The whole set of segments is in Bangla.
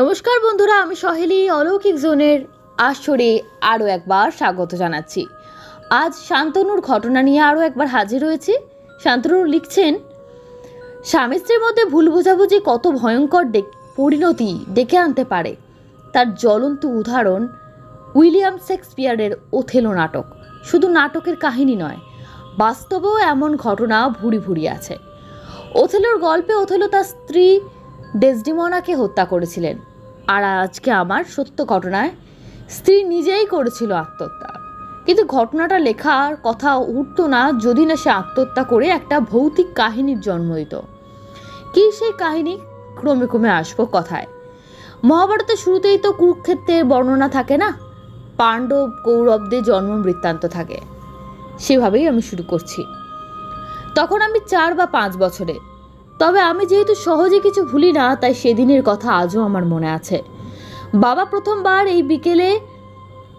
নমস্কার বন্ধুরা, আমি সহেলি অলৌকিক জোনের আসরে আরও একবার স্বাগত জানাচ্ছি। আজ শান্তনুর ঘটনা নিয়ে আরও একবার হাজির হয়েছি। শান্তনু লিখছেন, স্বামী স্ত্রীর মধ্যে ভুল বোঝাবুঝি কত ভয়ঙ্কর পরিণতি ডেকে আনতে পারে তার জ্বলন্ত উদাহরণ উইলিয়াম শেক্সপিয়ারের ওথেলো নাটক। শুধু নাটকের কাহিনী নয়, বাস্তবেও এমন ঘটনা ভুরি ভুরি আছে। ওথেলোর গল্পে ওথেলো তার স্ত্রী ডেসডিমোনাকে হত্যা করেছিলেন, আর আজকে আমার সত্য ঘটনায় স্ত্রী নিজেই করেছিল আত্মহত্যা। কিন্তু ঘটনাটা লেখার কথা উঠতো না যদি না সে আত্মহত্যা করে একটা ভৌতিক কাহিনীর জন্ম দিত। কি সেই কাহিনী? ক্রমে ক্রমে আসবো কথায়। মহাভারতের শুরুতেই তো কুরুক্ষেত্রের বর্ণনা থাকে না, পাণ্ডব কৌরবদের জন্ম বৃত্তান্ত থাকে। সেভাবেই আমি শুরু করছি। তখন আমি 4 বা 5 বছরে। তবে আমি যেহেতু সহজে কিছু ভুলি না, তাই সেদিনের কথা আজও আমার মনে আছে। বাবা প্রথমবার এই বিকেলে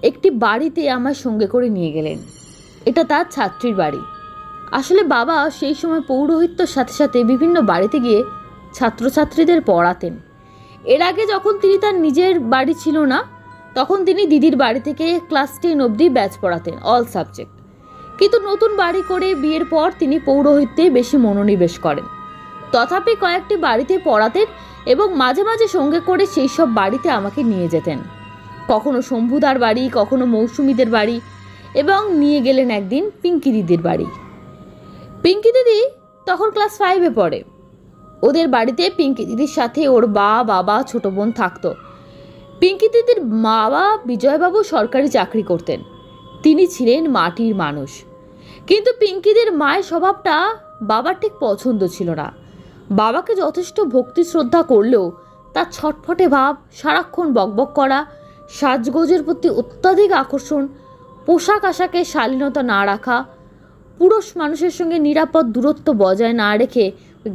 একটি বাড়িতে আমার সঙ্গে করে নিয়ে গেলেন। এটা তার ছাত্রীর বাড়ি। আসলে বাবা সেই সময় পৌরোহিত্যর সাথে সাথে বিভিন্ন বাড়িতে গিয়ে ছাত্রছাত্রীদের পড়াতেন। এর আগে যখন তিনি তার নিজের বাড়ি ছিল না, তখন তিনি দিদির বাড়ি থেকে ক্লাস 10 অবধি ব্যাচ পড়াতেন, অল সাবজেক্ট। কিন্তু নতুন বাড়ি করে বিয়ের পর তিনি পৌরোহিত্যে বেশি মনোনিবেশ করেন। তথাপি কয়েকটি বাড়িতে পড়াতেন এবং মাঝে মাঝে সঙ্গে করে সেই সব বাড়িতে আমাকে নিয়ে যেতেন। কখনো শম্ভুদার বাড়ি, কখনো মৌসুমীদের বাড়ি, এবং নিয়ে গেলেন একদিন পিঙ্কি দিদির বাড়ি। পিঙ্কি দিদি তখন ক্লাস 5-এ পড়ে। ওদের বাড়িতে পিঙ্কি দিদির সাথে ওর বাবা, ছোট বোন থাকতো। পিঙ্কি দিদির বাবা বিজয়বাবু সরকারি চাকরি করতেন। তিনি ছিলেন মাটির মানুষ। কিন্তু পিঙ্কিদের মায়ের স্বভাবটা বাবার ঠিক পছন্দ ছিল না। বাবাকে যথেষ্ট ভক্তি শ্রদ্ধা করলেও তার ছটফটে ভাব, সারাক্ষণ বকবক করা, সাজগোজের প্রতি অত্যাধিক আকর্ষণ, পোশাক আশাকে শালীনতা না রাখা, পুরুষ মানুষের সঙ্গে নিরাপদ দূরত্ব বজায় না রেখে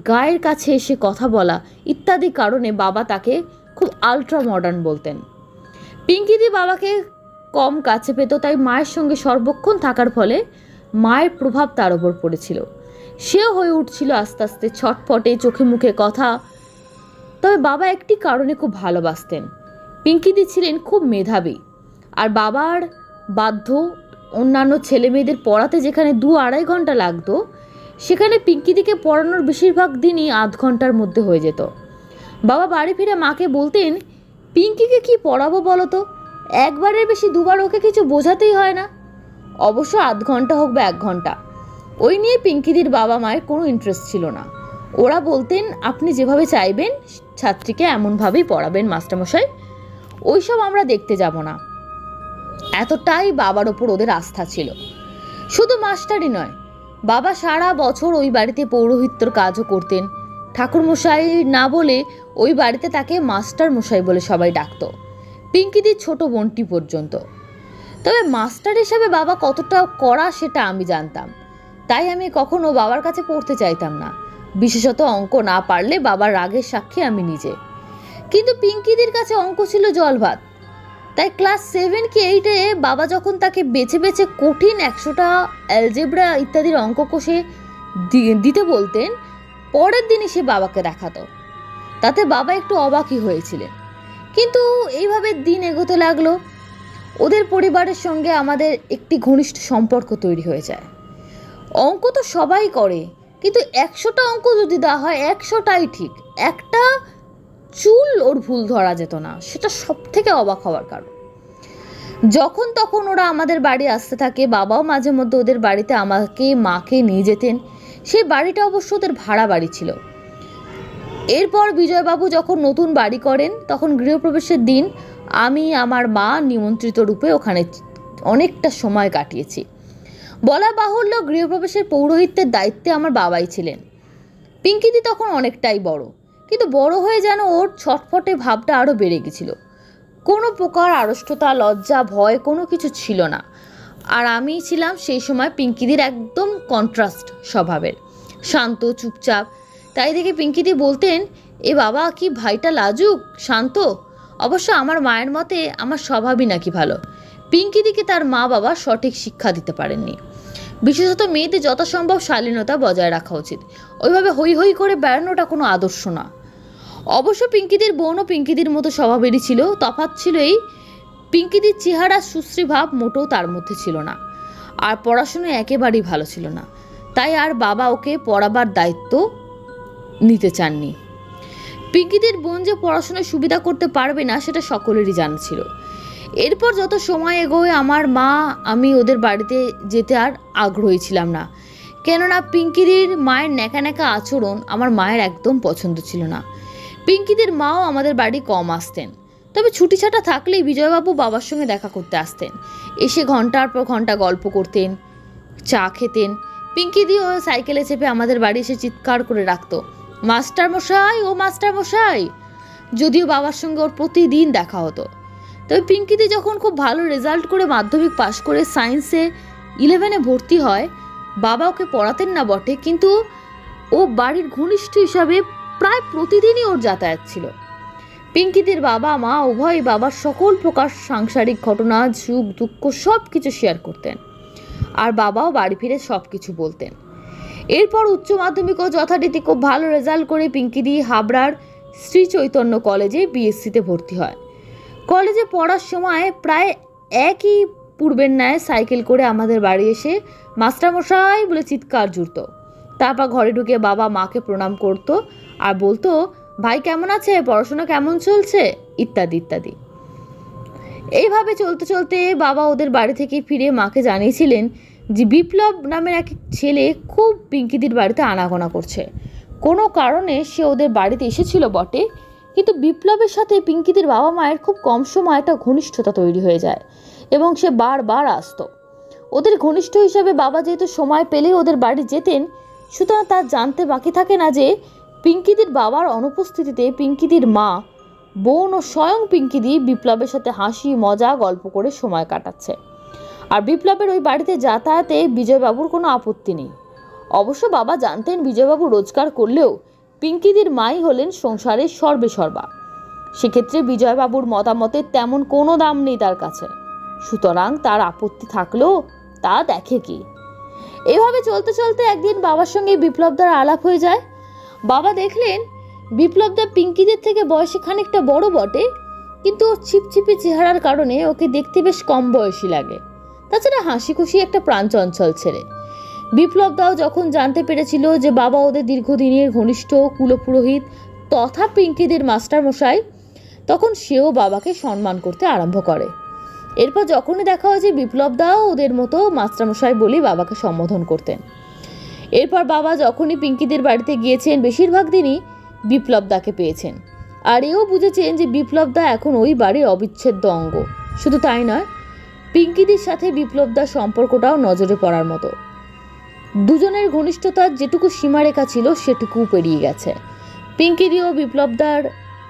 গায়ের কাছে এসে কথা বলা ইত্যাদি কারণে বাবা তাকে খুব আলট্রা মডার্ন বলতেন। পিঙ্কিদি বাবাকে কম কাছে পেত, তাই মায়ের সঙ্গে সর্বক্ষণ থাকার ফলে মায়ের প্রভাব তার ওপর পড়েছিল। সেও হয়ে উঠছিল আস্তে আস্তে ছটফটে, চোখে মুখে কথা। তবে বাবা একটি কারণে খুব ভালোবাসতেন। পিঙ্কিদি ছিলেন খুব মেধাবী, আর বাবার বাধ্য অন্যান্য ছেলে মেয়েদের পড়াতে যেখানে 2-2.5 ঘন্টা লাগতো, সেখানে পিঙ্কিদিকে পড়ানোর বেশিরভাগ দিনই আধ ঘন্টার মধ্যে হয়ে যেত। বাবা বাড়ি ফিরে মাকে বলতেন, পিঙ্কিকে কি পড়াবো বলো তো, একবারের বেশি 2বার ওকে কিছু বোঝাতেই হয় না। অবশ্য আধ ঘন্টা হোক বা 1 ঘন্টা, ওই নিয়ে পিঙ্কিদির বাবা মায়ের কোনো ইন্টারেস্ট ছিল না। ওরা বলতেন, আপনি যেভাবে চাইবেন ছাত্রীকে এমনভাবেই পড়াবেন মাস্টারমশাই, ওইসব আমরা দেখতে যাব না। এতটাই বাবার ওপর ওদের আস্থা ছিল। শুধু মাস্টারই নয়, বাবা সারা বছর ওই বাড়িতে পৌরোহিত্যর কাজও করতেন। ঠাকুরমশাই না বলে ওই বাড়িতে তাকে মাস্টার মশাই বলে সবাই ডাকত, পিঙ্কিদির ছোট বোনটি পর্যন্ত। তবে মাস্টার হিসাবে বাবা কতটা কড়া সেটা আমি জানতাম, তাই আমি কখনো বাবার কাছে পড়তে চাইতাম না, বিশেষত অঙ্ক না পারলে বাবার রাগের সাক্ষী আমি নিজে। কিন্তু পিঙ্কিদির কাছে অঙ্ক ছিল জল ভাত। তাই ক্লাস 7 কি 8-এ বাবা যখন তাকে বেছে বেছে কঠিন 100টা অ্যালজেব্রা ইত্যাদির অঙ্ক কষে দিতে বলতেন, পরের দিনই সে বাবাকে দেখাতো। তাতে বাবা একটু অবাকই হয়েছিলেন। কিন্তু এইভাবে দিন এগোতে লাগলো। ওদের পরিবারের সঙ্গে আমাদের একটি ঘনিষ্ঠ সম্পর্ক তৈরি হয়ে যায়। অঙ্ক তো সবাই করে, কিন্তু 100টা অঙ্ক যদি দেওয়া হয় 100টাই ঠিক, একটা চুল ওর ভুল ধরা যেত না। সেটা সব থেকে অবাক হওয়ার কারণ। যখন তখন ওরা আমাদের বাড়ি আসতে থাকে। বাবাও মাঝে মধ্যে ওদের বাড়িতে আমাকে মাকে নিয়ে যেতেন। সেই বাড়িটা অবশ্য ওদের ভাড়া বাড়ি ছিল। এরপর বিজয়বাবু যখন নতুন বাড়ি করেন, তখন গৃহপ্রবেশের দিন আমি আমার মা নিমন্ত্রিত রূপে ওখানে অনেকটা সময় কাটিয়েছি। বলা বাহুল্য, গৃহপ্রবেশের পৌরোহিত্যের দায়িত্বে আমার বাবাই ছিলেন। পিঙ্কিদি তখন অনেকটাই বড়, কিন্তু বড় হয়ে যেন ওর ছটফটে ভাবটা আরও বেড়ে গেছিল। কোনো প্রকার আড়ষ্টতা, লজ্জা, ভয় কোনো কিছু ছিল না। আর আমি ছিলাম সেই সময় পিঙ্কিদির একদম কন্ট্রাস্ট স্বভাবের, শান্ত, চুপচাপ। তাই দেখে পিঙ্কিদি বলতেন, এ বাবা কি ভাইটা লাজুক, শান্ত। অবশ্য আমার মায়ের মতে আমার স্বভাবই নাকি ভালো। পিঙ্কিদিকে তার মা বাবা সঠিক শিক্ষা দিতে পারেননি। বিশেষত মেয়েদের যথাসম্ভব শালীনতা বজায় রাখা উচিত, ওইভাবে হই হই করে বেড়ানোটা কোনো আদর্শ না। অবশ্য পিঙ্কিদির বোনও পিঙ্কিদির মতো স্বভাবেরই ছিল। তফাৎ ছিল এই, পিঙ্কিদির চেহারা সুশ্রী ভাব মোটেও তার মধ্যে ছিল না, আর পড়াশোনায় একেবারেই ভালো ছিল না। তাই আর বাবা ওকে পড়াবার দায়িত্ব নিতে চাননি। পিঙ্কিদির বোন যে পড়াশোনায় সুবিধা করতে পারবে না সেটা সকলেরই জানা ছিল। এরপর যত সময় এগোয় আমার মা আমি ওদের বাড়িতে যেতে আর আগ্রহী ছিলাম না, কেননা পিঙ্কিদির মায়ের ন্যাকা ন্যাকা আচরণ আমার মায়ের একদম পছন্দ ছিল না। পিঙ্কিদির মাও আমাদের বাড়ি কম আসতেন, তবে ছুটি ছাটা থাকলেই বিজয়বাবু বাবার সঙ্গে দেখা করতে আসতেন। এসে ঘন্টার পর ঘন্টা গল্প করতেন, চা খেতেন। পিঙ্কিদিও সাইকেলে চেপে আমাদের বাড়ি এসে চিৎকার করে রাখতো, মাস্টার মশাই, ও মাস্টার মশাই। যদিও বাবার সঙ্গে ওর প্রতিদিন দেখা হতো। তবে পিঙ্কিদি যখন খুব ভালো রেজাল্ট করে মাধ্যমিক পাশ করে সায়েন্সে 11-এ ভর্তি হয়, বাবা ওকে পড়াতেন না বটে, কিন্তু ও বাড়ির ঘনিষ্ঠ হিসাবে প্রায় প্রতিদিনই ওর যাতায়াত ছিল। পিঙ্কিদির বাবা মা উভয় বাবার সকল প্রকার সাংসারিক ঘটনা, সুখ দুঃখ সব কিছু শেয়ার করতেন, আর বাবাও বাড়ি ফিরে সব কিছু বলতেন। এরপর উচ্চ মাধ্যমিকও যথারীতি খুব ভালো রেজাল্ট করে পিঙ্কিদি হাবড়ার শ্রী চৈতন্য কলেজে বিএসসিতে ভর্তি হয়। কলেজে পড়ার সময় প্রায় একই পূর্বের ন্যায় সাইকেল করে আমাদের বাড়ি এসে মাস্টারমশাই বলে চিৎকার জুড়ত। তারপর ঘরে ঢুকে বাবা মাকে প্রণাম করতো আর বলতো, ভাই কেমন আছে, পড়াশোনা কেমন চলছে, ইত্যাদি ইত্যাদি। এইভাবে চলতে চলতে বাবা ওদের বাড়ি থেকে ফিরে মাকে জানিয়েছিলেন যে বিপ্লব নামের এক ছেলে খুব পিঙ্কিদির বাড়িতে আনাগোনা করছে। কোনো কারণে সে ওদের বাড়িতে এসেছিল বটে, কিন্তু বিপ্লবের সাথে পিঙ্কিদির বাবা মায়ের খুব কম সময় একটা ঘনিষ্ঠতা তৈরি হয়ে যায় এবং সে বারবার আসতো। ওদের ঘনিষ্ঠ হিসাবে বাবা যেহেতু সময় পেলেই ওদের বাড়ি যেতেন, সুতরাং তার জানতে বাকি থাকে না যে পিঙ্কিদির বাবার অনুপস্থিতিতে পিঙ্কিদির মা, বোন ও স্বয়ং পিঙ্কিদি বিপ্লবের সাথে হাসি মজা গল্প করে সময় কাটাচ্ছে। আর বিপ্লবের ওই বাড়িতে যাতায়াতে বিজয়বাবুর কোনো আপত্তি নেই। অবশ্য বাবা জানতেন বিজয়বাবু রোজগার করলেও পিঙ্কিদির মাই হলেন সংসারের সর্বেসর্বা। সেক্ষেত্রে বিজয়বাবুর মতামতের তেমন কোনো দাম নেই তার কাছে, সুতরাং তার আপত্তি থাকলেও তা দেখে কি। এভাবে চলতে চলতে একদিন বাবার সঙ্গে বিপ্লবদার আলাপ হয়ে যায়। বাবা দেখলেন বিপ্লবদা পিঙ্কিদের থেকে বয়সে খানিকটা বড় বটে, কিন্তু ওর ছিপছিপে চেহারার কারণে ওকে দেখতে বেশ কম বয়সী লাগে। তাছাড়া হাসি খুশি একটা প্রাণচঞ্চল ছেলে। বিপ্লবদাও যখন জানতে পেরেছিল যে বাবা ওদের দীর্ঘদিনের ঘনিষ্ঠ কুলপুরোহিত তথা পিঙ্কিদের মাস্টার মশাই, তখন সেও বাবাকে সম্মান করতে আরম্ভ করে। এরপর যখনই দেখা হয় যে বিপ্লবদাও ওদের মতো মাস্টারমশাই বলেই বাবাকে সম্বোধন করতেন। এরপর বাবা যখনই পিঙ্কিদের বাড়িতে গিয়েছেন বেশিরভাগ দিনই বিপ্লবদাকে পেয়েছেন, আর এও বুঝেছেন যে বিপ্লবদা এখন ওই বাড়ির অবিচ্ছেদ্য অঙ্গ। শুধু তাই নয়, পিঙ্কিদির সাথে বিপ্লবদার সম্পর্কটাও নজরে পড়ার মতো। দুজনের ঘনিষ্ঠতার যেটুকু সীমারেখা ছিল সেটুকু পেরিয়ে গেছে। পিঙ্কিদিও বিপ্লবদার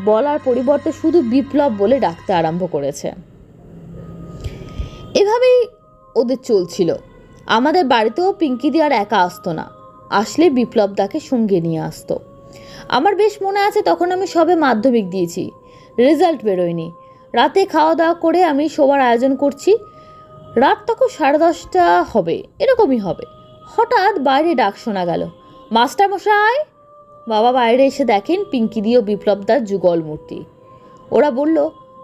বলার পরিবর্তে শুধু বিপ্লব বলে ডাকতে আরম্ভ করেছে। এভাবেই ওদের চলছিল। আমাদের বাড়িতেও পিঙ্কিদি আর একা আসতো না, আসলে বিপ্লবদাকে সঙ্গে নিয়ে আসতো। আমার বেশ মনে আছে, তখন আমি সবে মাধ্যমিক দিয়েছি, রেজাল্ট বেরোয়নি। রাতে খাওয়া দাওয়া করে আমি শোবার আয়োজন করছি। রাত তখন 10:30 হবে, এরকমই হবে। হঠাৎ বাইরে ডাক শোনা গেল, মাস্টার মশাই। বাবা বাইরে এসে দেখেন পিঙ্কিদি ও বিপ্লবদার যুগল মূর্তি। ওরা বলল,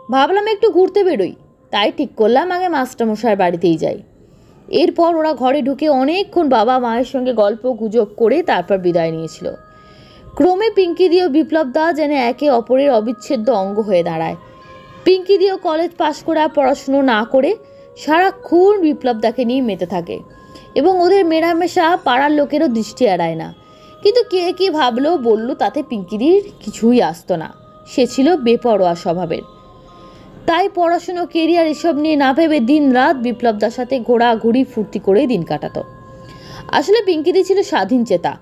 ভাবলাম একটু ঘুরতে বেরোই, তাই ঠিক করলাম আগে মাস্টারমশাইয়ের বাড়িতেই যাই। এরপর ওরা ঘরে ঢুকে অনেকক্ষণ বাবা মায়ের সঙ্গে গল্প গুজব করে তারপর বিদায় নিয়েছিল। ক্রমে পিঙ্কিদি ও বিপ্লবদা যেন একে অপরের অবিচ্ছেদ্য অঙ্গ হয়ে দাঁড়ায়। পিঙ্কিদিও কলেজ পাশ করে আর পড়াশুনো না করে সারাক্ষণ বিপ্লবদাকে নিয়ে মেতে থাকে এবং ওদের মেলামেশা পাড়ার লোকেরও দৃষ্টি এড়ায় না। কিন্তু কে কি ভাবলো বলল তাতে পিঙ্কিদির কিছুই আসতো না। সে ছিল বেপরোয়া স্বভাবের। তাই পড়াশুনো, কেরিয়ার এসব নিয়ে না ভেবে দিন রাত বিপ্লবদার সাথে ঘোরাঘুরি ফুর্তি করেই দিন কাটাতো। আসলে পিঙ্কিদি ছিল স্বাধীন চেতা,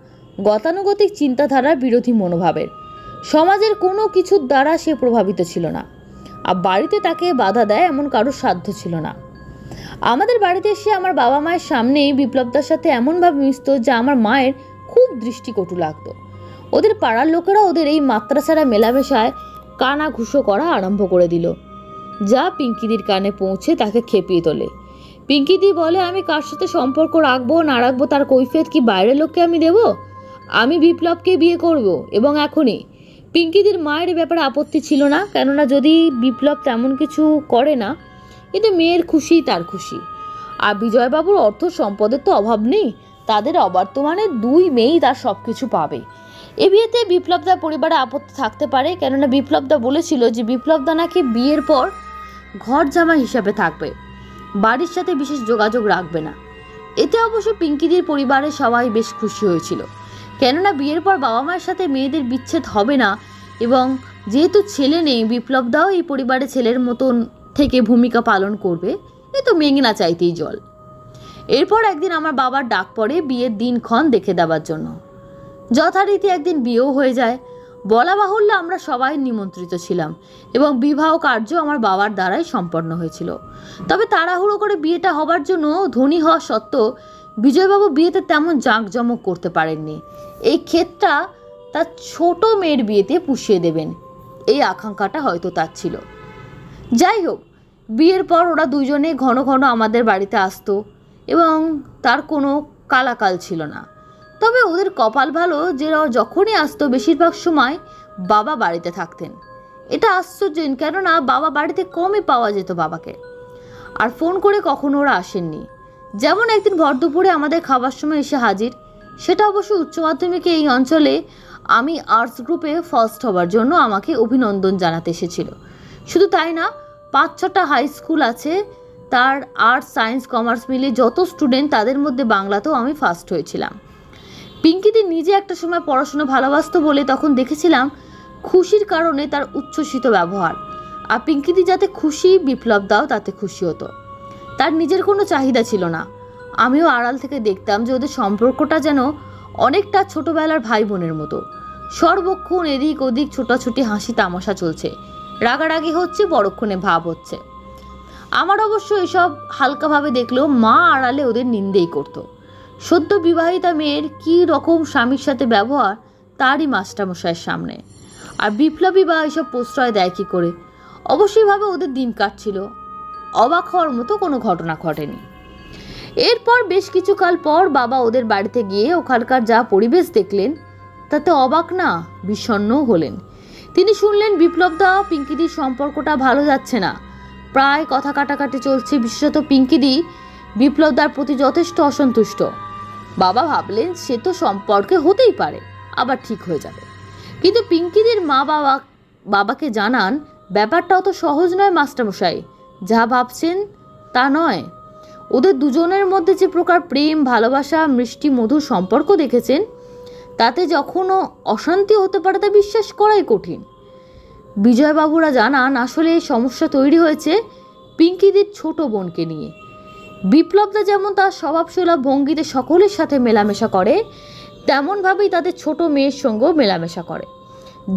গতানুগতিক চিন্তাধারার বিরোধী মনোভাবের। সমাজের কোনো কিছুর দ্বারা সে প্রভাবিত ছিল না, আর বাড়িতে তাকে বাধা দেয় এমন কারোর সাধ্য ছিল না। আমাদের বাড়িতে এসে আমার বাবা মায়ের সামনেই বিপ্লবদার সাথে এমনভাবে মিশত যা আমার মায়ের খুব দৃষ্টিকটু লাগতো। ওদের পাড়ার লোকেরা ওদের এই মাত্রা ছাড়া মেলামেশায় কানা ঘুষো করা আরম্ভ করে দিল, যা পিঙ্কিদির কানে পৌঁছে তাকে খেপিয়ে তোলে। পিঙ্কিদি বলে, আমি কার সাথে সম্পর্ক রাখবো না রাখবো তার কৈফিয়ত কি বাইরের লোককে আমি দেব? আমি বিপ্লবকে বিয়ে করব, এবং এখনই। পিঙ্কিদির মায়ের ব্যাপারে আপত্তি ছিল না, কেননা যদি বিপ্লব তেমন কিছু করে না, কিন্তু মেয়ের খুশি তার খুশি। আর বিজয়বাবুর অর্থ সম্পদের তো অভাব নেই, তাদের অবর্তমানে 2 মেয়েই তার সব কিছু পাবে। এ বিয়েতে বিপ্লবদার পরিবারে আপত্তি থাকতে পারে, কেননা বিপ্লবদা বলেছিল যে বিপ্লবদা নাকি বিয়ের পর ঘর জামাই হিসাবে থাকবে, বাড়ির সাথে বিশেষ যোগাযোগ রাখবে না। এতে অবশ্য পিঙ্কিদির পরিবারের সবাই বেশ খুশি হয়েছিল, কেননা বিয়ের পর বাবা মায়ের সাথে মেয়েদের বিচ্ছেদ হবে না, এবং যেহেতু ছেলে নেই, বিপ্লবদাও এই পরিবারে ছেলের মতন থেকে ভূমিকা পালন করবে। এ তো মেঘনা চাইতেই জল। এরপর একদিন আমার বাবার ডাক পড়ে বিয়ের দিনক্ষণ দেখে দেওয়ার জন্য। যথারীতি একদিন বিয়েও হয়ে যায়। বলা বাহুল্য আমরা সবাই নিমন্ত্রিত ছিলাম, এবং বিবাহ কার্য আমার বাবার দ্বারাই সম্পন্ন হয়েছিল। তবে তাড়াহুড়ো করে বিয়েটা হবার জন্য ধনী হওয়া সত্ত্বেও বিজয়বাবু বিয়েতে তেমন জাঁকজমক করতে পারেননি। এই ক্ষেতটা তার ছোট মেয়ের বিয়েতে পুষিয়ে দেবেন, এই আকাঙ্ক্ষাটা হয়তো তার ছিল। যাই হোক, বিয়ের পর ওরা দুজনে ঘন ঘন আমাদের বাড়িতে আসতো, এবং তার কোনো কালাকাল ছিল না। তবে ওদের কপাল ভালো যে যখনই আসতো বেশিরভাগ সময় বাবা বাড়িতে থাকতেন। এটা আশ্চর্য, কেননা বাবা বাড়িতে কমই পাওয়া যেত বাবাকে, আর ফোন করে কখনো ওরা আসেননি। যেমন একদিন ভর দুপুরে আমাদের খাবার সময় এসে হাজির, সেটা অবশ্য উচ্চ মাধ্যমিকে এই অঞ্চলে আমি আর্টস গ্রুপে ফার্স্ট হওয়ার জন্য আমাকে অভিনন্দন জানাতে এসেছিল। শুধু তাই না, 5-6টা হাই স্কুল আছে, তার আর্টস সায়েন্স কমার্স মিলে যত স্টুডেন্ট, তাদের মধ্যে বাংলাতেও আমি ফার্স্ট হয়েছিলাম। পিঙ্কিদি নিজে একটা সময় পড়াশোনা ভালোবাসতো বলে তখন দেখেছিলাম খুশির কারণে তার উচ্ছ্বসিত ব্যবহার। আর পিঙ্কিদি যাতে খুশি, বিপ্লবদাও তাতে খুশি হতো। তার নিজের কোনো চাহিদা ছিল না। আমিও আড়াল থেকে দেখতাম যে ওদের সম্পর্কটা যেন অনেকটা ছোটবেলার ভাই বোনের মতো। সর্বক্ষণ এদিক ওদিক ছোটাছুটি, হাসি তামাশা চলছে, রাগারাগি হচ্ছে, পরক্ষণে ভাব হচ্ছে। আমার অবশ্য এসব হালকাভাবে দেখলেও মা আড়ালে ওদের নিন্দেই করতো। সদ্য বিবাহিতা মেয়ের কী রকম স্বামীর সাথে ব্যবহার তারই মাস্টারমশাইয়ের সামনে। আর বিপ্লবী বা এসব প্রশ্রয় দেয় কী করে? অবশ্যইভাবে ওদের দিন কাটছিল, অবাক হওয়ার মতো কোনো ঘটনা ঘটেনি। এরপর বেশ কিছুকাল পর বাবা ওদের বাড়িতে গিয়ে ওখানকার যা পরিবেশ দেখলেন তাতে অবাক না বিষণ্ণও হলেন। তিনি শুনলেন বিপ্লবদা পিঙ্কিদির সম্পর্কটা ভালো যাচ্ছে না, প্রায় কথা কাটাকাটি চলছে। বিশেষত পিঙ্কিদি বিপ্লবদার প্রতি যথেষ্ট অসন্তুষ্ট। বাবা ভাবলেন সে তো সম্পর্কে হতেই পারে, আবার ঠিক হয়ে যাবে। কিন্তু পিঙ্কিদির মা বাবাকে জানান ব্যাপারটা অত সহজ নয় মাস্টারমশাই, যা ভাবছেন তা নয়। ওদের দুজনের মধ্যে যে প্রকার প্রেম, ভালোবাসা, মিষ্টি মধুর সম্পর্ক দেখেছেন, তাতে যখনও অশান্তি হতে পারে তা বিশ্বাস করাই কঠিন। বিজয়বাবুরা জানান আসলে এই সমস্যা তৈরি হয়েছে পিঙ্কিদির ছোট বোনকে নিয়ে। বিপ্লবদা যেমন তার স্বভাবসুলভ ভঙ্গিতে সকলের সাথে মেলামেশা করে, তেমনভাবেই তাদের ছোট মেয়ের সঙ্গেও মেলামেশা করে।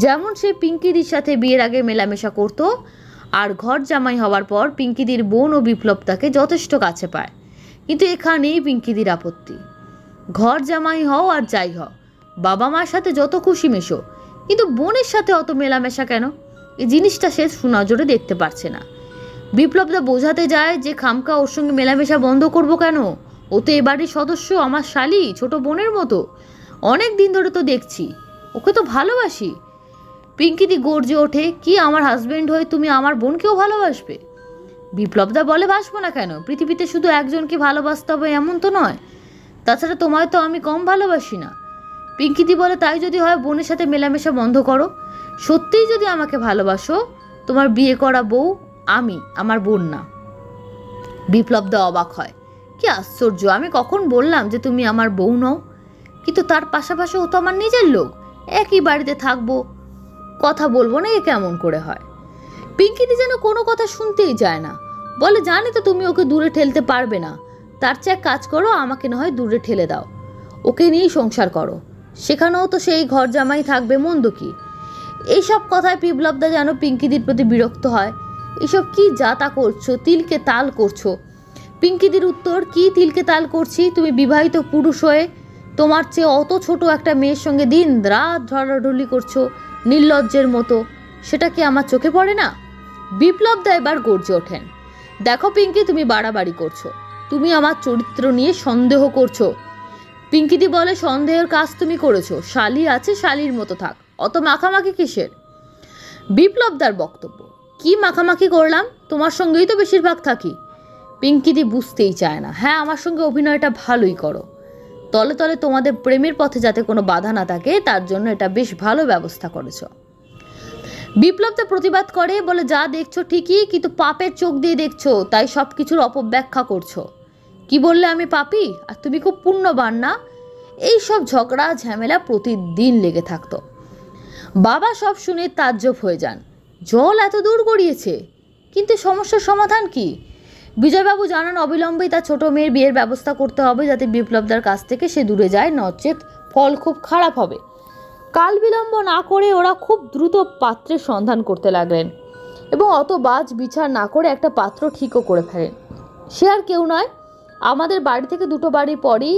যেমন সে পিঙ্কিদির সাথে বিয়ের আগে মেলামেশা করত, আর ঘর জামাই হওয়ার পর পিঙ্কিদির বোন ও বিপ্লবদাকে যথেষ্ট কাছে পায়। কিন্তু এখানেই পিঙ্কিদির আপত্তি। ঘর জামাই হও আর যাই হও, বাবা মার সাথে যত খুশি মেশো, কিন্তু বোনের সাথে অত মেলামেশা কেন? এই জিনিসটা সে সুনজরে দেখতে পারছে না। বিপ্লবদা বোঝাতে যায় যে খামকা ওর সঙ্গে মেলামেশা বন্ধ করবো কেন, ও তো এ বাড়ির সদস্য, আমার শালি, ছোট বোনের মতো। অনেক দিন ধরে তো দেখছি, ওকে তো ভালোবাসি। পিঙ্কিদি গর্জে ওঠে, কি আমার হাজবেন্ড হয়ে তুমি আমার বোনকেও ভালোবাসবে? বিপ্লবদা বলে, বাসবো না কেন, পৃথিবীতে শুধু একজনকে ভালোবাসতে হবে এমন তো নয়, তাছাড়া তোমায় তো আমি কম ভালোবাসি না। পিঙ্কিদি বলে, তাই যদি হয় বোনের সাথে মেলামেশা বন্ধ করো। সত্যিই যদি আমাকে ভালোবাসো, তোমার বিয়ে করা বউ আমি, আমার বোন না। বিপ্লবদা অবাক হয়, কি আশ্চর্য, আমি কখন বললাম যে তুমি আমার বউ নও? কিন্তু তার পাশাপাশি ও তো আমার নিজের লোক, একই বাড়িতে থাকবো, কথা বলবো না, এ কেমন করে হয়? পিঙ্কিদি যেন কোনো কথা শুনতেই যায় না, বলে, জানি তো তুমি ওকে দূরে ঠেলতে পারবে না, তার চেয়ে কাজ করো, আমাকে না হয় দূরে ঠেলে দাও, ওকে নিয়েই সংসার করো, সেখানেও তো সেই ঘর জামাই থাকবে, মন্দ কি? এইসব কথায় বিপ্লবদা যেন পিঙ্কিদির প্রতি বিরক্ত হয়। এসব কি যাতা করছো, তিলকে তাল করছো? পিঙ্কিদির উত্তর, কি তিলকে তাল করছি? তুমি বিবাহিত পুরুষ হয়ে তোমার চেয়ে অত ছোট একটা মেয়ের সঙ্গে দিন রাত ঢলাঢলি করছো নির্লজ্জের মতো, সেটা কি আমার চোখে পড়ে না? বিপ্লবদা এবার গর্জে ওঠেন, দেখো পিঙ্কি, তুমি বাড়াবাড়ি করছো, তুমি আমার চরিত্র নিয়ে সন্দেহ করছো। পিঙ্কিদি বলে, সন্দেহের কাজ তুমি করেছো, শালি আছে, শালির মতো থাক। অত মাখামাখি কিসের? বিপ্লবদার বক্তব্য, কি মাখামাখি করলাম? তোমার সঙ্গেই তো বেশিরভাগ থাকি। পিঙ্কিদি বুঝতেই চায় না। হ্যাঁ, আমার সঙ্গে অভিনয়টা ভালোই করো, তলে তলে তোমাদের প্রেমের পথে যাতে কোনো বাধা না থাকে তার জন্য এটা বেশ ভালো ব্যবস্থা করেছ। বিপ্লবদা প্রতিবাদ করে, বলে যা দেখছো ঠিকই, কিন্তু পাপের চোখ দিয়ে দেখছো, তাই সব কিছুর অপব্যাখ্যা করছো। কি বললে আমি পাপী? আর তুমি খুব পুণ্যবান না? এই সব ঝগড়া ঝামেলা প্রতিদিন লেগে থাকতো। বাবা সব শুনে তাজ্জব হয়ে যান। জল এত দূর গড়িয়েছে, কিন্তু সমস্যার সমাধান কি? বিজয়বাবু জানান অবিলম্বেই তার ছোট মেয়ের বিয়ের ব্যবস্থা করতে হবে, যাতে বিপ্লবদার কাছ থেকে সে দূরে যায়, নচেত ফল খুব খারাপ হবে। কাল বিলম্ব না করে ওরা খুব দ্রুত পাত্রের সন্ধান করতে লাগলেন এবং অত বাজ বিচার না করে একটা পাত্র ঠিকও করে ফেলেন। সে আর কেউ নয়, আমাদের বাড়ি থেকে 2 বাড়ি পরই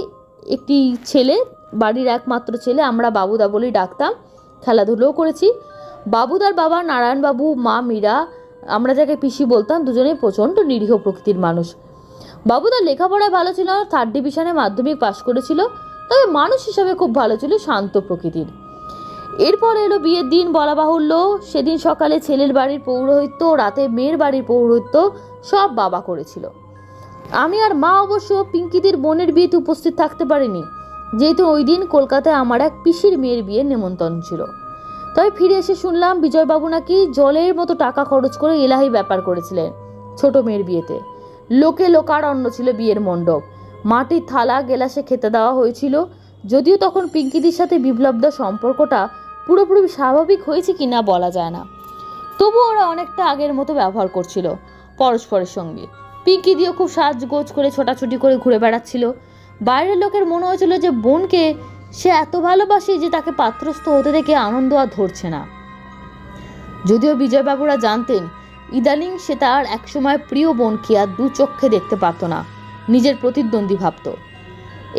একটি ছেলে, বাড়ির একমাত্র ছেলে, আমরা বাবুদা বলেই ডাকতাম, খেলাধুলোও করেছি। বাবুদার বাবা নারায়ণবাবু, মা মীরা, আমরা যাকে পিসি বলতাম, দুজনেই প্রচণ্ড নিরীহ প্রকৃতির মানুষ। বাবুদার লেখাপড়ায় ভালো ছিল, 3rd ডিভিশনে মাধ্যমিক পাশ করেছিল, তবে মানুষ হিসাবে খুব ভালো ছিল, শান্ত প্রকৃতির। এরপর এলো বিয়ের দিন। বলা বাহুল্য, সেদিন সকালে ছেলের বাড়ির পৌরোহিত্য, রাতে মেয়ের বাড়ির পৌরোহিত্য সব বাবা করেছিল। আমি আর মা অবশ্য পিঙ্কিদির বোনের বিয়েতে উপস্থিত থাকতে পারিনি, যেহেতু ওই দিন কলকাতায় আমার এক পিসির মেয়ের বিয়ের নেমন্তন্ন ছিল। তবে ফিরে এসে শুনলাম বিজয়বাবু নাকি জলের মতো টাকা খরচ করে এলাহি ব্যাপার করেছিলেন ছোট মেয়ের বিয়েতে। লোকে লোকারণ্য ছিল বিয়ের মণ্ডপ, মাটির থালা গেলাসে খেতে দেওয়া হয়েছিল। যদিও তখন পিঙ্কিদির সাথে বিপ্লবদার সম্পর্কটা পুরোপুরি স্বাভাবিক হয়েছে কিনা বলা যায় না, তবু ওরা অনেকটা আগের মতো ব্যবহার করছিল পরস্পরের সঙ্গে। পিঙ্কিদিও খুব সাজগোজ করে ছোটাছুটি করে ঘুরে বেড়াচ্ছিল। বাইরের লোকের মনে হয়েছিল যে বোনকে সে এত ভালোবাসে যে তাকে পাত্রস্থ হতে দেখে আনন্দ আর ধরছে না। যদিও বিজয়বাবুরা জানতেন ইদানিং সে তার একসময় প্রিয় বোনকে আর 2 চক্ষে দেখতে পারত না, নিজের প্রতিদ্বন্দ্বী ভাবত।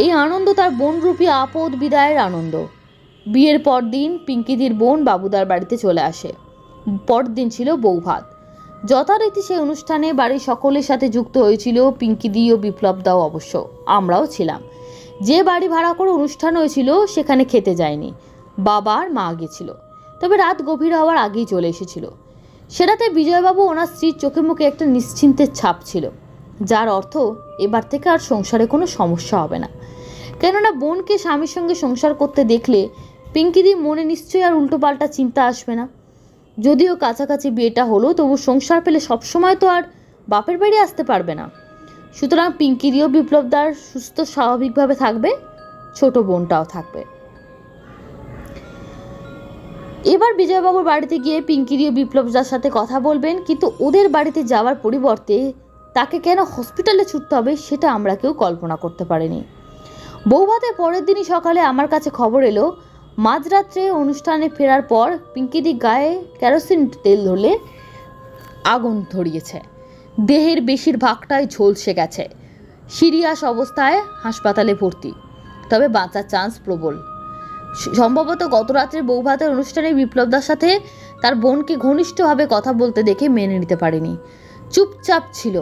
এই আনন্দ তার বোনরূপী আপদ বিদায়ের আনন্দ। বিয়ের পর দিন পিঙ্কিদির বোন বাবুদার বাড়িতে চলে আসে। পরদিন ছিল বৌভাত। যথারীতি সেই অনুষ্ঠানে বাড়ির সকলের সাথে যুক্ত হয়েছিল পিঙ্কিদি ও বিপ্লবদাও, অবশ্য আমরাও ছিলাম। যে বাড়ি ভাড়া করে অনুষ্ঠান হয়েছিল সেখানে খেতে যায়নি, বাবা আর মা গেছিল, তবে রাত গভীর হওয়ার আগেই চলে এসেছিল। সেটাতে বিজয়বাবু ওনার স্ত্রীর চোখে মুখে একটা নিশ্চিন্তের ছাপ ছিল, যার অর্থ এবার থেকে আর সংসারে কোনো সমস্যা হবে না। কেননা বোনকে স্বামীর সঙ্গে সংসার করতে দেখলে পিঙ্কিদির মনে নিশ্চয়ই আর উল্টোপাল্টা চিন্তা আসবে না। যদিও কাছাকাছি বিয়েটা হলো, তবু সংসার পেলে সবসময় তো আর বাপের বাড়ি আসতে পারবে না। সুতরাং পিঙ্কিদিও বিপ্লবদার সুস্থ স্বাভাবিকভাবে থাকবে, ছোট বোনটাও থাকবে। এবার বিজয়বাবুর বাড়িতে গিয়ে পিঙ্কিদিও বিপ্লবদার সাথে কথা বলবেন, কিন্তু ওদের বাড়িতে যাওয়ার পরিবর্তে তাকে কেন হসপিটালে ছুটতে হবে সেটা আমরা কেউ কল্পনা করতে পারিনি। বৌভাতের পরের দিনই সকালে আমার কাছে খবর এলো মাঝরাত্রে অনুষ্ঠানে ফেরার পর পিঙ্কিদি গায়ে কেরোসিন তেল ঢেলে আগুন ধরিয়েছে। দেহের বেশিরভাগটাই ঝলসে গেছে, সিরিয়াস অবস্থায় হাসপাতালে ভর্তি, তবে বাঁচার চান্স প্রবল। সম্ভবত গত রাত্রে বৌভাতের অনুষ্ঠানে বিপ্লবদার সাথে তার বোনকে ঘনিষ্ঠভাবে কথা বলতে দেখে মেনে নিতে পারেনি, চুপচাপ ছিল,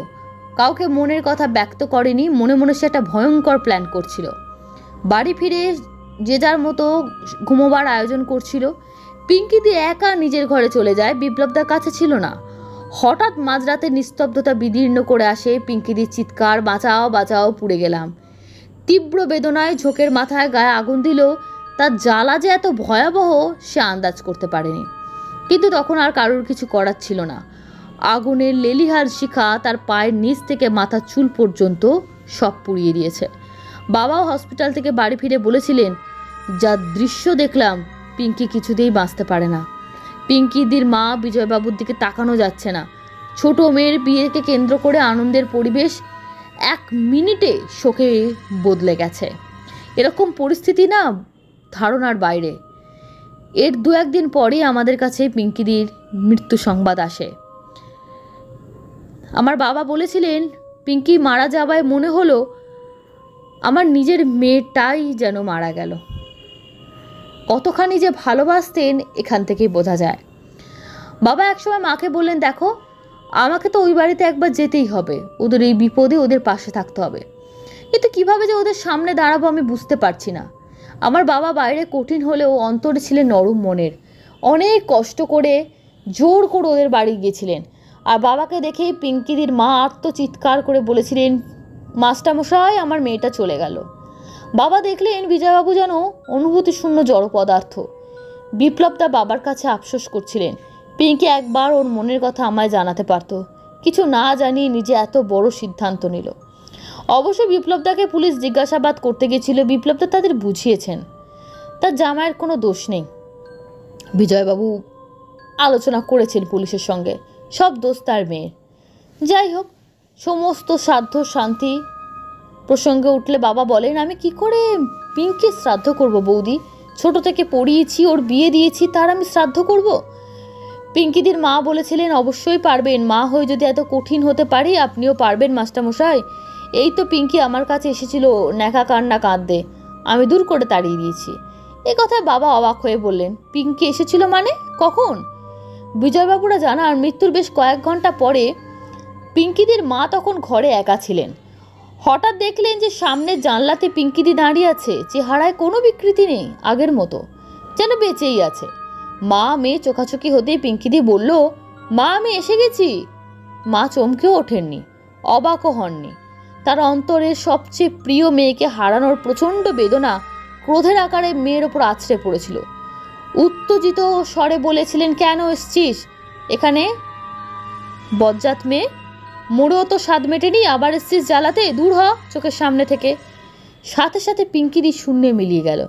কাউকে মনের কথা ব্যক্ত করেনি। মনে মনে সে একটা ভয়ঙ্কর প্ল্যান করছিল। বাড়ি ফিরে যে যার মতো ঘুমোবার আয়োজন করছিল। পিঙ্কিদি একা নিজের ঘরে চলে যায়, বিপ্লবদার কাছে ছিল না। হঠাৎ মাঝরাতে নিস্তব্ধতা বিদীর্ণ করে আসে পিঙ্কিদির চিৎকার, বাঁচাও বাঁচাও, পুড়ে গেলাম। তীব্র বেদনায় ঝোঁকের মাথায় গায়ে আগুন দিল। তার জ্বালা যে এত ভয়াবহ সে আন্দাজ করতে পারেনি, কিন্তু তখন আর কারোর কিছু করার ছিল না। আগুনের লেলিহার শিখা তার পায়ের নিচ থেকে মাথার চুল পর্যন্ত সব পুড়িয়ে দিয়েছে। বাবাও হসপিটাল থেকে বাড়ি ফিরে বলেছিলেন, যা দৃশ্য দেখলাম পিঙ্কি কিছুতেই বাঁচতে পারে না। পিঙ্কিদির মা বিজয়বাবুর দিকে তাকানো যাচ্ছে না। ছোট মেয়ের বিয়েকে কেন্দ্র করে আনন্দের পরিবেশ 1 মিনিটে শোকে বদলে গেছে। এরকম পরিস্থিতি না ধারণার বাইরে। এর 2-1 দিন পরেই আমাদের কাছে পিঙ্কিদির মৃত্যু সংবাদ আসে। আমার বাবা বলেছিলেন, পিঙ্কি মারা যাওয়ায় মনে হলো আমার নিজের মেয়েটাই যেন মারা গেল। কতখানি যে ভালোবাসতেন এখান থেকেই বোঝা যায়। বাবা একসময় মাকে বললেন, দেখো আমাকে তো ওই বাড়িতে একবার যেতেই হবে, ওদের এই বিপদে ওদের পাশে থাকতে হবে, কিন্তু কিভাবে যে ওদের সামনে দাঁড়াবো আমি বুঝতে পারছি না। আমার বাবা বাইরে কঠিন হলেও অন্তরে ছিলেন নরম মনের। অনেক কষ্ট করে জোর করে ওদের বাড়ি গিয়েছিলেন। আর বাবাকে দেখেই পিঙ্কিদির মা আর্তচিৎকার করে বলেছিলেন, মাস্টারমশাই আমার মেয়েটা চলে গেল। বাবা দেখলেন বিজয়বাবু যেন অনুভূতিশূন্য জড় পদার্থ। বিপ্লবদা বাবার কাছে আফসোস করছিলেন, পিঙ্কি একবার ওর মনের কথা আমায় জানাতে পারত, কিছু না জানিয়ে নিজে এত বড় সিদ্ধান্ত নিল। অবশ্য বিপ্লবদাকে পুলিশ জিজ্ঞাসাবাদ করতে গেছিল, বিপ্লবদা তাদের বুঝিয়েছেন তার জামাইয়ের কোনো দোষ নেই। বিজয়বাবু আলোচনা করেছেন পুলিশের সঙ্গে, সব দোষ তার মেয়ের। যাই হোক, সমস্ত শ্রাদ্ধ শান্তি প্রসঙ্গে উঠলে বাবা বলেন, আমি কি করে পিঙ্কির শ্রাদ্ধ করব বৌদি? ছোট থেকে পড়িয়েছি, ওর বিয়ে দিয়েছি, তার আমি শ্রাদ্ধ করব? পিঙ্কিদির মা বলেছিলেন, অবশ্যই পারবেন, মা হয়ে যদি এত কঠিন হতে পারি আপনিও পারবেন মাস্টারমশাই। এই তো পিঙ্কি আমার কাছে এসেছিল ন্যাকা কান্না কাঁদতে, আমি দূর করে তাড়িয়ে দিয়েছি। এ কথায় বাবা অবাক হয়ে বললেন, পিঙ্কি এসেছিল মানে? কখন? বিজয়বাবুরা জানান, মৃত্যুর বেশ কয়েক ঘন্টা পরে পিঙ্কিদির মা তখন ঘরে একা ছিলেন। হঠাৎ দেখলেন যে সামনের জানলাতে পিঙ্কিদি দাঁড়িয়ে আছে, চেহারায় কোনো বিকৃতি নেই, আগের মতো যেন বেঁচেই আছে। মা মেয়ে চোখাচোখি হতেই পিঙ্কিদি বলল, মা আমি এসে গেছি। মা চমকেও ওঠেননি, অবাকও হননি। তার অন্তরের সবচেয়ে প্রিয় মেয়েকে হারানোর প্রচণ্ড বেদনা ক্রোধের আকারে মেয়ের ওপর আছড়ে পড়েছিল। উত্তেজিত স্বরে বলেছিলেন, কেন এসছিস এখানে বজ্জাত মেয়ে? মোড়েও তো স্বাদ মেটেনি, আবার এসছিস জ্বালাতে, দূর হ চোখের সামনে থেকে। সাথে সাথে পিঙ্কিদি শূন্যে মিলিয়ে গেল।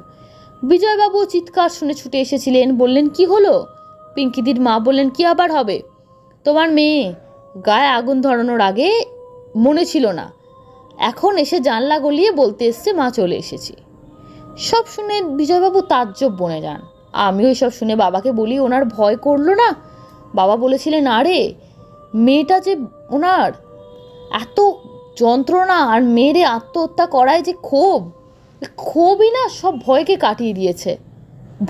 বিজয়বাবু চিৎকার শুনে ছুটে এসেছিলেন, বললেন, কি হলো? পিঙ্কিদির মা বললেন, কি আবার হবে? তোমার মেয়ে গায়ে আগুন ধরানোর আগে মনে ছিল না, এখন এসে জানলা গলিয়ে বলতে এসছে মা চলে এসেছি। সব শুনে বিজয়বাবু তাজ্জব বনে যান। আমিও সব শুনে বাবাকে বলি, ওনার ভয় করলো না? বাবা বলেছিলেন, আরে মেয়েটা যে ওনার এত যন্ত্রণা আর মেয়েরে আত্মহত্যা করায় যে ক্ষোভই না সব ভয়কে কাটিয়ে দিয়েছে।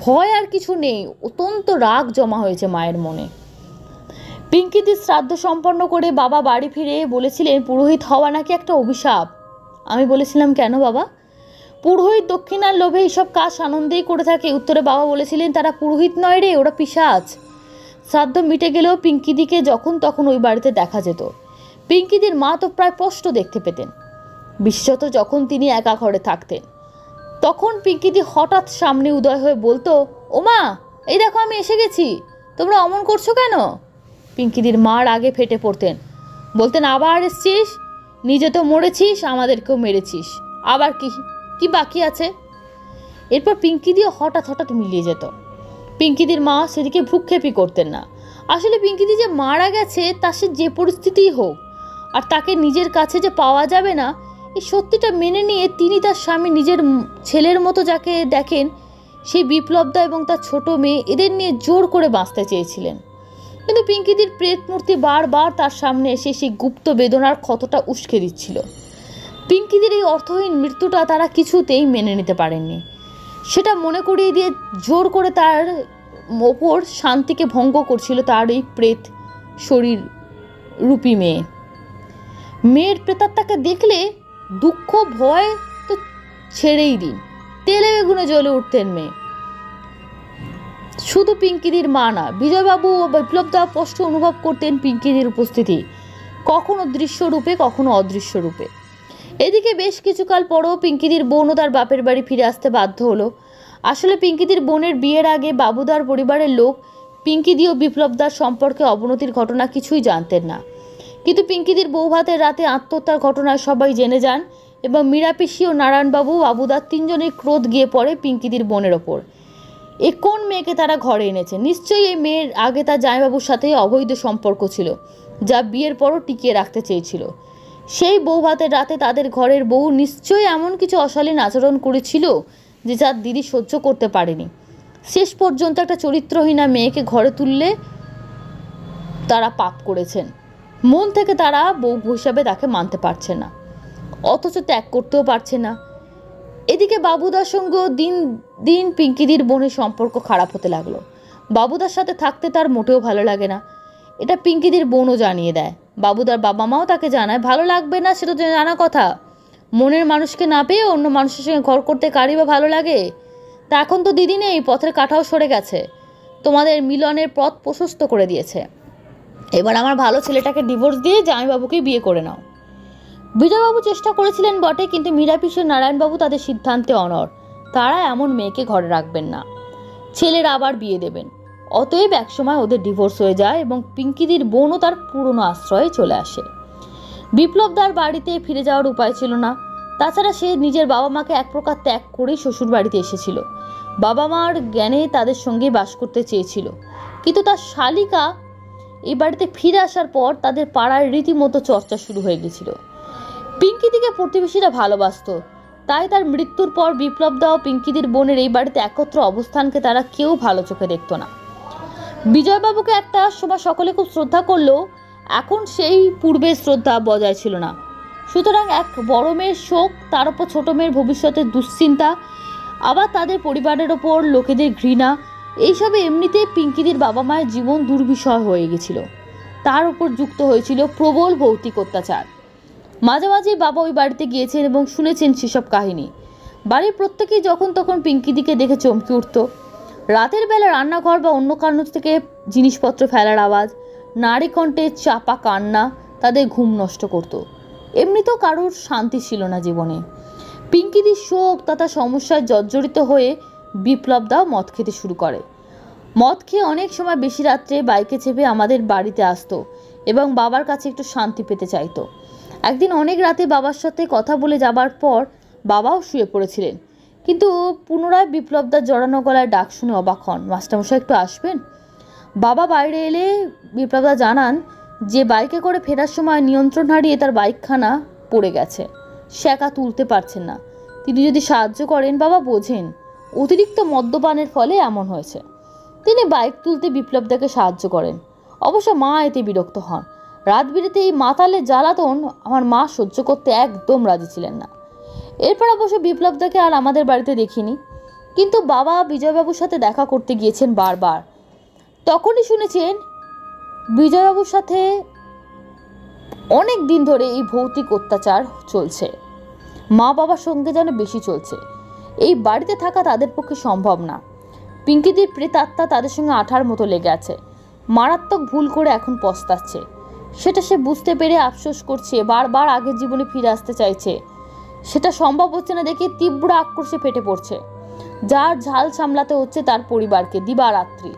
ভয় আর কিছু নেই, অত্যন্ত রাগ জমা হয়েছে মায়ের মনে। পিঙ্কিদির শ্রাদ্ধ সম্পন্ন করে বাবা বাড়ি ফিরে বলেছিলেন, পুরোহিত হওয়া নাকি একটা অভিশাপ। আমি বলেছিলাম, কেন বাবা? পুরোহিত দক্ষিণার লোভে এইসব কাজ আনন্দেই করে থাকে। উত্তরে বাবা বলেছিলেন, তারা পুরোহিত নয় রে, ওরা পিশাচ। শ্রাদ্ধ মিটে গেলেও পিঙ্কিদিকে যখন তখন ওই বাড়িতে দেখা যেত। পিঙ্কিদির মা তো প্রায় স্পষ্ট দেখতে পেতেন, বিশেষত যখন তিনি একা ঘরে থাকতেন। তখন পিঙ্কিদি হঠাৎ সামনে উদয় হয়ে বলতো, ওমা এই দেখো আমি এসে গেছি, তোমরা অমন করছো কেন? পিঙ্কিদির মা আগে ফেটে পড়তেন, বলতেন, আবার এসছিস? নিজে তো মরেছিস, আমাদেরকেও মেরেছিস, আবার কি বাকি আছে? এরপর পিঙ্কিদিও হঠাৎ মিলিয়ে যেত। পিঙ্কিদির মা সেদিকে ভ্রুক্ষেপই করতেন না। আসলে পিঙ্কিদি যে মারা গেছে তা সে যে পরিস্থিতিই হোক, আর তাকে নিজের কাছে যে পাওয়া যাবে না এই সত্যিটা মেনে নিয়ে তিনি তার স্বামী নিজের ছেলের মতো যাকে দেখেন সেই বিপ্লবদা এবং তার ছোট মেয়ে এদের নিয়ে জোর করে বাঁচতে চেয়েছিলেন। কিন্তু পিঙ্কিদির প্রেত মূর্তি বারবার তার সামনে এসে সেই গুপ্ত বেদনার ক্ষতটা উস্কে দিচ্ছিল। পিঙ্কিদির এই অর্থহীন মৃত্যুটা তারা কিছুতেই মেনে নিতে পারেননি। সেটা মনে করিয়ে দিয়ে জোর করে তার ওপর শান্তিকে ভঙ্গ করছিল তার এই প্রেত শরীর রূপী মেয়ের প্রেতাত্মাকে দেখলে দুঃখ ভয় তো ছেড়েই দিন, তেলে বেগুনে জ্বলে উঠতেন মেয়ে। শুধু পিঙ্কিদির মা না, বিজয়বাবু ও বিপ্লবদা স্পষ্ট অনুভব করতেন পিঙ্কিদির উপস্থিতি, কখনো দৃশ্য রূপে কখনো অদৃশ্য রূপে। এদিকে বেশ কিছুকাল পরও পিঙ্কিদির বোনও তার বাপের বাড়ি ফিরে আসতে বাধ্য হলো। আসলে পিঙ্কিদির বোনের বিয়ের আগে বাবুদার পরিবারের লোক পিঙ্কিদি ও বিপ্লবদার সম্পর্কে অবনতির ঘটনা কিছুই জানতেন না। কিন্তু পিঙ্কিদির বৌভাতের রাতে আত্মহত্যার ঘটনায় সবাই জেনে যান এবং মীরাপিসি ও নারায়ণবাবু বাবুদার তিনজনের ক্রোধ গিয়ে পড়ে পিঙ্কিদির বোনের ওপর। এ কোন মেয়েকে তারা ঘরে এনেছে? নিশ্চয়ই এই মেয়ের আগে তার জামাইবাবুর সাথে অবৈধ সম্পর্ক ছিল, যা বিয়ের পরও টিকিয়ে রাখতে চেয়েছিল। সেই বৌভাতের রাতে তাদের ঘরের বউ নিশ্চয়ই এমন কিছু অশালীন আচরণ করেছিল যে যার দিদি সহ্য করতে পারেনি। শেষ পর্যন্ত একটা চরিত্রহীনা মেয়েকে ঘরে তুললে তারা পাপ করেছেন। মন থেকে তারা বউ হিসাবে তাকে মানতে পারছে না, অথচ ত্যাগ করতেও পারছে না। এদিকে বাবুদার সঙ্গেও দিন দিন পিঙ্কিদির বোনের সম্পর্ক খারাপ হতে লাগলো। বাবুদার সাথে থাকতে তার মোটেও ভালো লাগে না, এটা পিঙ্কিদির বোনও জানিয়ে দেয়। বাবুদার বাবা মাও তাকে জানায়, ভালো লাগবে না সেটা তো জানা কথা, মনের মানুষকে না পেয়ে অন্য মানুষের সঙ্গে ঘর করতে কারই বা ভালো লাগে? তা এখন তো দিদি নেই, পথের কাঁটাও সরে গেছে, তোমাদের মিলনের পথ প্রশস্ত করে দিয়েছে। এবার আমার ভালো ছেলেটাকে ডিভোর্স দিয়ে জামাইবাবুকে বিয়ে করে নাও। বিজয়বাবু চেষ্টা করেছিলেন বটে, কিন্তু মীরাপিসি নারায়ণবাবু তাদের সিদ্ধান্তে অনড়। তারা এমন মেয়েকে ঘরে রাখবেন না, ছেলের আবার বিয়ে দেবেন। অতএব একসময় ওদের ডিভোর্স হয়ে যায় এবং পিঙ্কিদির বোনও তার পুরনো আশ্রয়ে চলে আসে। বিপ্লবদার বাড়িতে ফিরে যাওয়ার উপায় ছিল না। তাছাড়া সে নিজের বাবা মাকে এক প্রকার ত্যাগ করেই শ্বশুর বাড়িতে এসেছিল। বাবা মার জ্ঞানে তাদের সঙ্গে বাস করতে চেয়েছিল, কিন্তু তার শালিকা এই বাড়িতে ফিরে আসার পর তাদের পাড়ার রীতিমতো চর্চা শুরু হয়ে গেছিল। পিঙ্কিদিকে প্রতিবেশীরা ভালোবাসত, তাই তার মৃত্যুর পর বিপ্লবদা ও পিঙ্কিদির বোনের এই বাড়িতে একত্র অবস্থানকে তারা কেউ ভালো চোখে দেখত না। বিজয়বাবুকে একটা সময় সকলে খুব শ্রদ্ধা করলেও এখন সেই পূর্বের শ্রদ্ধা বজায় ছিল না। সুতরাং এক বড় মেয়ের শোক, তার উপর ছোট মেয়ের ভবিষ্যতের দুশ্চিন্তা, আবার তাদের পরিবারের ওপর লোকেদের ঘৃণা, এইসবে এমনিতেই পিঙ্কিদির বাবা মায়ের জীবন দুর্বিষহ হয়ে গেছিল। তার উপর যুক্ত হয়েছিল প্রবল ভৌতিক অত্যাচার। মাঝে মাঝে বাবা ওই বাড়িতে গিয়েছেন এবং শুনেছেন সেসব কাহিনী। বাড়ির প্রত্যেকেই যখন তখন পিঙ্কিদিকে দেখে চমকে উঠত। রাতের বেলা রান্নাঘর বা অন্য কারণ থেকে জিনিসপত্র ফেলার আওয়াজ, নারী কণ্ঠে চাপা কান্না তাদের ঘুম নষ্ট করত। এমনিতেও কারোর শান্তি ছিল না জীবনে। পিঙ্কিদির শোক তথা সমস্যায় জর্জরিত হয়ে বিপ্লবদাও মদ খেতে শুরু করে। মদ খেয়ে অনেক সময় বেশি রাত্রে বাইকে চেপে আমাদের বাড়িতে আসতো এবং বাবার কাছে একটু শান্তি পেতে চাইতো। একদিন অনেক রাতে বাবার সাথে কথা বলে যাবার পর বাবাও শুয়ে পড়েছিলেন, কিন্তু পুনরায় বিপ্লবদার জড়ানো গলায় ডাক শুনে অবাক হন। মাস্টারমশাই একটু আসবেন? বাবা বাইরে এলে বিপ্লবদা জানান যে বাইকে করে ফেরার সময় নিয়ন্ত্রণ হারিয়ে তার বাইকখানা পড়ে গেছে, সে একা তুলতে পারছেন না। তিনি যদি সাহায্য করেন, বাবা বোঝেন অতিরিক্ত মদ্যপানের ফলে এমন হয়েছে। তিনি বাইক তুলতে বিপ্লবদাকে সাহায্য করেন। অবশ্য মা এতে বিরক্ত হন। রাত বিরেতে এই মাতালের জ্বালাতন আমার মা সহ্য করতে একদম রাজি ছিলেন না। এরপর অবশ্য বিপ্লবদাকে আর আমাদের বাড়িতে দেখিনি, কিন্তু বাবা বিজয়বাবুর সাথে দেখা করতে গিয়েছেন বারবার। তখনই শুনেছেন বিজয়বাবুর সাথে অনেক দিন ধরে এই ভৌতিক অত্যাচার চলছে। মা বাবার সঙ্গে যেন বেশি চলছে। এই বাড়িতে থাকা তাদের পক্ষে সম্ভব না। পিঙ্কিদির প্রেতাত্মা তাদের সঙ্গে আঠার মতো লেগে আছে। মারাত্মক ভুল করে এখন পস্তাচ্ছে, সেটা সে বুঝতে পেরে আফসোস করছে। বারবার আগের জীবনে ফিরে আসতে চাইছে, সেটা সম্ভব হচ্ছে না দেখে তীব্র আক্রোশে ফেটে পড়ছে। যার ঝাল সামলাতে হচ্ছে তার পরিবারকে দিবারাত্রি।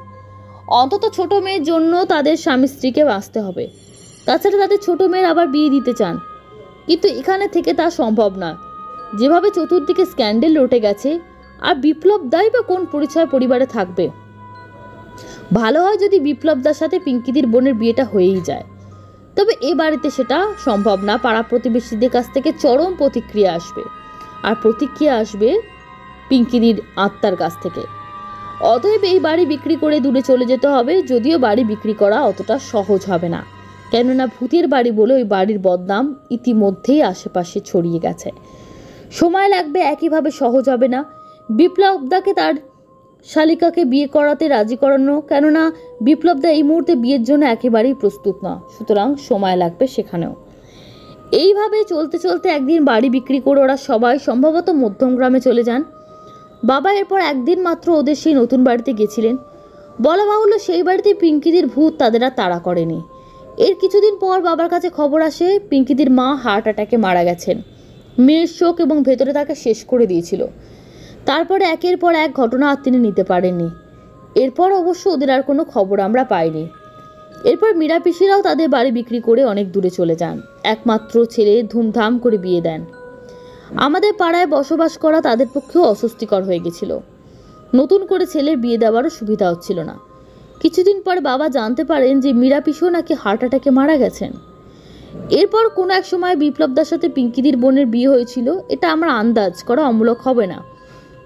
অন্তত ছোট মেয়ের জন্য তাদের স্বামী স্ত্রীকে বাঁচতে হবে। তাছাড়া তাদের ছোট মেয়ের আবার বিয়ে দিতে চান, কিন্তু এখানে থেকে তা সম্ভব না। যেভাবে চতুর্দিকে স্ক্যান্ডেল রটে গেছে, আর বিপ্লবদাই বা কোন পরিচয় পরিবারে থাকবে? ভালো হয় যদি বিপ্লবদার সাথে পিঙ্কিদির বোনের বিয়েটা হয়েই যায়, তবে এ বাড়িতে সেটা সম্ভব না। পাড়া প্রতিবেশীদের কাছ থেকে চরম প্রতিক্রিয়া আসবে, আর প্রতিক্রিয়া আসবে পিঙ্কিদির আত্মার কাছ থেকে। অতএব এই বাড়ি বিক্রি করে দূরে চলে যেতে হবে, যদিও বাড়ি বিক্রি করা অতটা সহজ হবে না, কেননা ভূতের বাড়ি বলে ওই বাড়ির বদনাম ইতিমধ্যেই আশেপাশে ছড়িয়ে গেছে। সময় লাগবে, একইভাবে সহজ হবে না বিপ্লবদাকে তার শালিকাকে বিয়ে করাতে রাজি করানো, কেননা বিপ্লবদা এই মুহূর্তে বিয়ের জন্য একেবারেই প্রস্তুত না। সুতরাং সময় লাগবে সেখানেও। এইভাবে চলতে চলতে একদিন বাড়ি বিক্রি করে ওরা সবাই সম্ভবত মধ্যমগ্রামে চলে যান। বাবা এরপর একদিন মাত্র ওদের সেই নতুন বাড়িতে গেছিলেন। বলা বাহুল্য সেই বাড়িতে পিঙ্কিদির ভূত তাদের আর তাড়া করেনি। এর কিছুদিন পর বাবার কাছে খবর আসে পিঙ্কিদির মা হার্ট অ্যাটাকে মারা গেছেন। মেয়ের শোক এবং ভেতরে তাকে শেষ করে দিয়েছিল। তারপরে একের পর এক ঘটনা আর তিনি নিতে পারেননি। এরপর অবশ্য ওদের আর কোনো খবর আমরা পাইনি। এরপর মীরা পিসিরাও তাদের বাড়ি বিক্রি করে অনেক দূরে চলে যান। একমাত্র ছেলে ধুমধাম করে বিয়ে দেন। আমাদের পাড়ায় বসবাস করা তাদের পক্ষেও অস্বস্তিকর হয়ে গেছিল। নতুন করে ছেলের বিয়ে দেওয়ারও সুবিধা হচ্ছিল না। কিছুদিন পর বাবা জানতে পারেন যে মীরা পিসিও নাকি হার্ট অ্যাটাকে মারা গেছেন। এরপর কোনো এক সময় বিপ্লবদার সাথে পিঙ্কিদির বোনের বিয়ে হয়েছিল, এটা আমরা আন্দাজ করা অমূলক হবে না।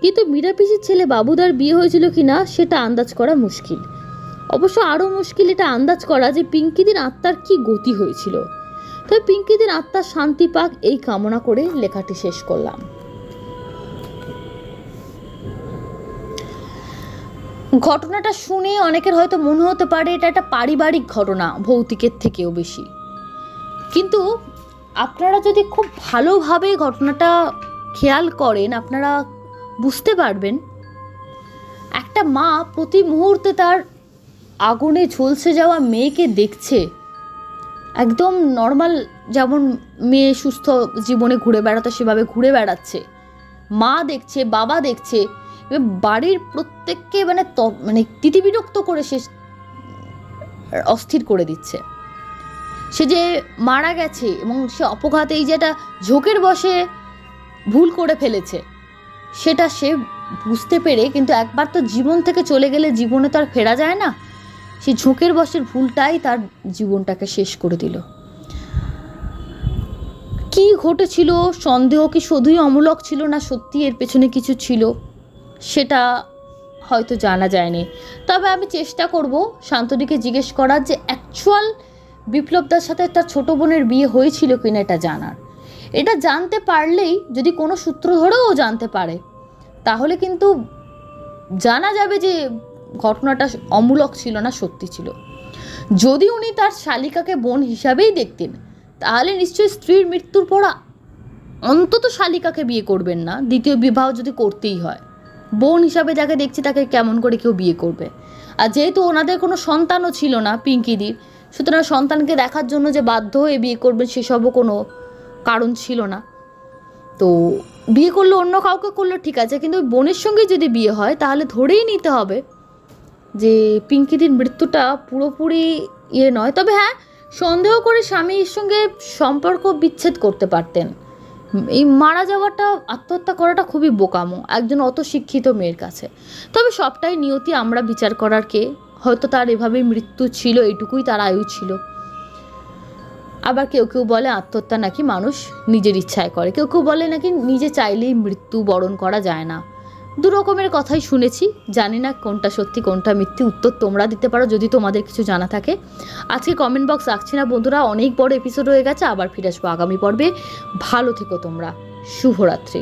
কিন্তু মীরা পিসির ছেলে বাবুদার বিয়ে হয়েছিল কিনা সেটা আন্দাজ করা মুশকিল। অবশ্য আরও মুশকিল এটা আন্দাজ করা যে পিঙ্কিদির আত্মার কি গতি হয়েছিল। তবে পিঙ্কিদির আত্মার শান্তি পাক এই কামনা করে লেখাটি শেষ করলাম। ঘটনাটা শুনে অনেকের হয়তো মনে হতে পারে এটা একটা পারিবারিক ঘটনা, ভৌতিকের থেকেও বেশি। কিন্তু আপনারা যদি খুব ভালোভাবে ঘটনাটা খেয়াল করেন, আপনারা বুঝতে পারবেন একটা মা প্রতি মুহূর্তে তার আগুনে ঝলসে যাওয়া মেয়েকে দেখছে, একদম নর্মাল যেমন মেয়ে সুস্থ জীবনে ঘুরে বেড়াতো সেভাবে ঘুরে বেড়াচ্ছে, মা দেখছে, বাবা দেখছে, বাড়ির প্রত্যেককে মানে তিতিবিরক্ত করে সে অস্থির করে দিচ্ছে। সে যে মারা গেছে এবং সে অপঘাতে এই যেটা ঝোঁকের বশে ভুল করে ফেলেছে সেটা সে বুঝতে পেরে, কিন্তু একবার তো জীবন থেকে চলে গেলে জীবনে তো আর ফেরা যায় না, সেই ঝোঁকের বশের ভুলটাই তার জীবনটাকে শেষ করে দিল। কি ঘটেছিল, সন্দেহ কি শুধুই অমূলক ছিল না সত্যি এর পেছনে কিছু ছিল, সেটা হয়তো জানা যায়নি। তবে আমি চেষ্টা করব শান্তনুকে জিজ্ঞেস করার যে অ্যাকচুয়াল বিপ্লবদার সাথে তার ছোট বোনের বিয়ে হয়েছিল কিনা এটা জানার। এটা জানতে পারলেই, যদি কোনো সূত্র ধরেও জানতে পারে, তাহলে কিন্তু জানা যাবে যে ঘটনাটা অমূলক ছিল না সত্যি ছিল। যদি উনি তার শালিকাকে বোন হিসাবেই দেখতেন, তাহলে নিশ্চয়ই স্ত্রীর মৃত্যুর পর অন্তত শালিকাকে বিয়ে করবেন না, দ্বিতীয় বিবাহ যদি করতেই হয়। বোন হিসাবে যাকে দেখছি তাকে কেমন করে কেউ বিয়ে করবে? আর যেহেতু ওনাদের কোনো সন্তানও ছিল না পিঙ্কিদির, সুতরাং সন্তানকে দেখার জন্য যে বাধ্য হয়ে বিয়ে করবেন সেসবও কোনো কারণ ছিল না। তো বিয়ে করলে অন্য কাউকে করলে ঠিক আছে, কিন্তু বোনের সঙ্গে যদি বিয়ে হয় তাহলে ধরেই নিতে হবে যে পিঙ্কিদির মৃত্যুটা পুরোপুরি নয়। তবে হ্যাঁ, সন্দেহ করে স্বামীর সঙ্গে সম্পর্ক বিচ্ছেদ করতে পারতেন। এই মারা যাওয়াটা, আত্মহত্যা করাটা খুবই বোকামো একজন অত শিক্ষিত মেয়ের কাছে। তবে সবটাই নিয়তি, আমরা বিচার করার কে। হয়তো তার এভাবেই মৃত্যু ছিল, এইটুকুই তার আয়ু ছিল। আবার কেউ কেউ বলে আত্মহত্যা নাকি মানুষ নিজের ইচ্ছায় করে, কেউ কেউ বলে নাকি নিজে চাইলেই মৃত্যু বরণ করা যায় না। দু রকমের কথাই শুনেছি, জানি না কোনটা সত্যি কোনটা মিথ্যে। উত্তর তোমরা দিতে পারো যদি তোমাদের কিছু জানা থাকে। আজকে কমেন্ট বক্স রাখছি না বন্ধুরা, অনেক বড় এপিসোড হয়ে গেছে। আবার ফিরে আসবো আগামী পর্বে। ভালো থেকো তোমরা, শুভরাত্রি।